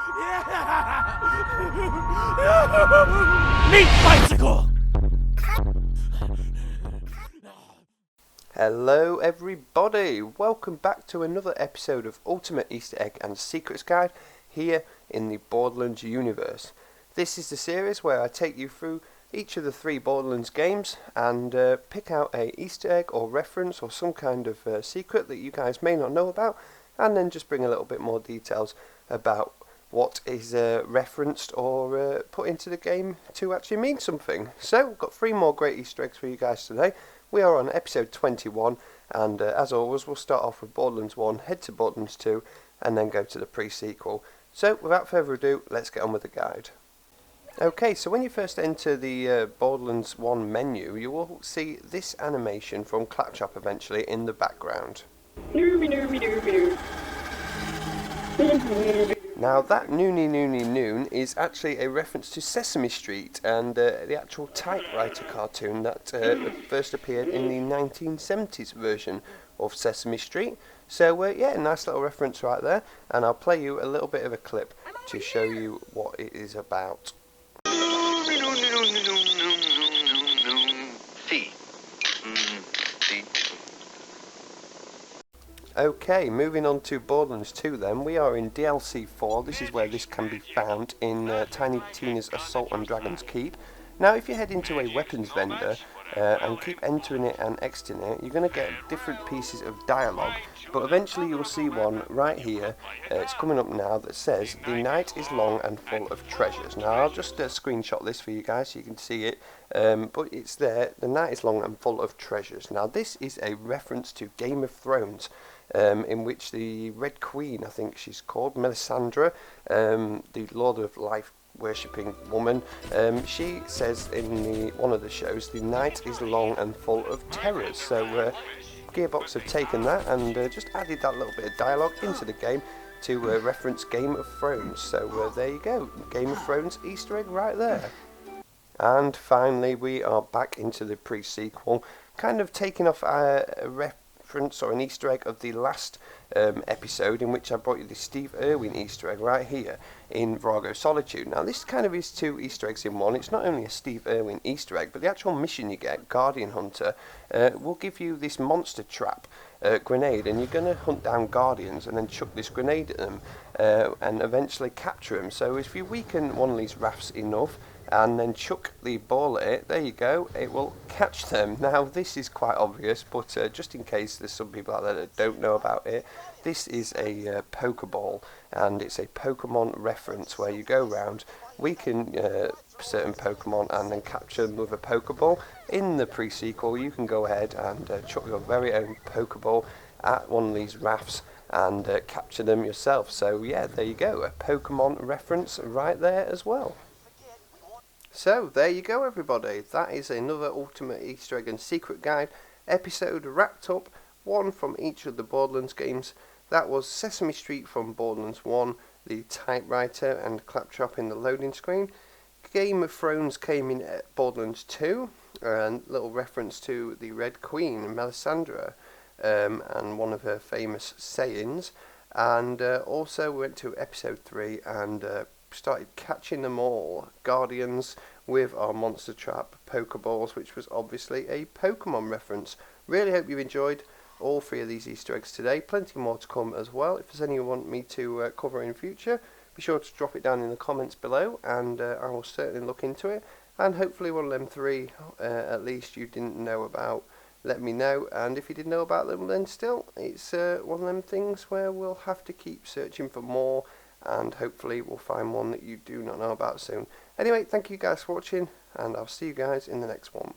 Meat bicycle! Hello everybody, welcome back to another episode of Ultimate Easter Egg and Secrets Guide here in the Borderlands universe. This is the series where I take you through each of the 3 Borderlands games and pick out a Easter egg or reference or some kind of secret that you guys may not know about, and then just bring a little bit more details about what is referenced or put into the game to actually mean something. So we've got 3 more great Easter eggs for you guys today. We are on episode 21, and as always we'll start off with Borderlands 1, head to Borderlands 2, and then go to the pre-sequel. So without further ado, let's get on with the guide. Okay, so when you first enter the Borderlands 1 menu, you will see this animation from Claptrap eventually in the background. Now that Noonie Noonie Noon is actually a reference to Sesame Street and the actual typewriter cartoon that first appeared in the 1970s version of Sesame Street. So yeah, nice little reference right there, and I'll play you a little bit of a clip to show you what it is about. Okay, moving on to Borderlands 2 then, we are in DLC 4, this is where this can be found in Tiny Tina's Assault on Dragon's Keep. Now if you head into a weapons vendor and keep entering it and exiting it, you're going to get different pieces of dialogue, but eventually you'll see one right here, it's coming up now, that says, "The night is long and full of treasures." Now I'll just screenshot this for you guys so you can see it, but it's there, "The night is long and full of treasures." Now this is a reference to Game of Thrones, in which the Red Queen, I think she's called, Melisandre, the Lord of Life worshipping woman, she says in one of the shows, "The night is long and full of terrors." So Gearbox have taken that and just added that little bit of dialogue into the game to reference Game of Thrones. So there you go, Game of Thrones Easter egg right there. And finally we are back into the pre-sequel, kind of taking off a reference or an Easter egg of the last episode, in which I brought you the Steve Irwin Easter egg right here in Vrago Solitude. Now this kind of is 2 Easter eggs in one. It's not only a Steve Irwin Easter egg, but the actual mission you get, Guardian Hunter, will give you this monster trap grenade, and you're going to hunt down Guardians and then chuck this grenade at them and eventually capture them. So if you weaken one of these rafts enough and then chuck the ball at it, there you go, it will catch them. Now this is quite obvious, but just in case there's some people out there that don't know about it, this is a Pokeball, and it's a Pokemon reference where you go around, weaken certain Pokemon and then capture them with a Pokeball. In the pre-sequel you can go ahead and chuck your very own Pokeball at one of these rafts and capture them yourself. So yeah, there you go, a Pokemon reference right there as well. So there you go everybody, that is another Ultimate Easter Egg and Secret Guide episode wrapped up, 1 from each of the Borderlands games. That was Sesame Street from Borderlands 1, the typewriter and Claptrap in the loading screen. Game of Thrones came in at Borderlands 2, and little reference to the Red Queen, Melisandre, and one of her famous sayings. And also went to episode 3 and started catching them all, Guardians, with our monster trap Pokeballs, which was obviously a Pokemon reference. Really hope you enjoyed all 3 of these Easter eggs today, plenty more to come as well. If there's any you want me to cover in future, be sure to drop it down in the comments below, and I will certainly look into it, and hopefully one of them 3 at least you didn't know about, let me know. And if you did know about them, then still, it's one of them things where we'll have to keep searching for more, and hopefully we'll find one that you do not know about soon. Anyway, thank you guys for watching, and I'll see you guys in the next one.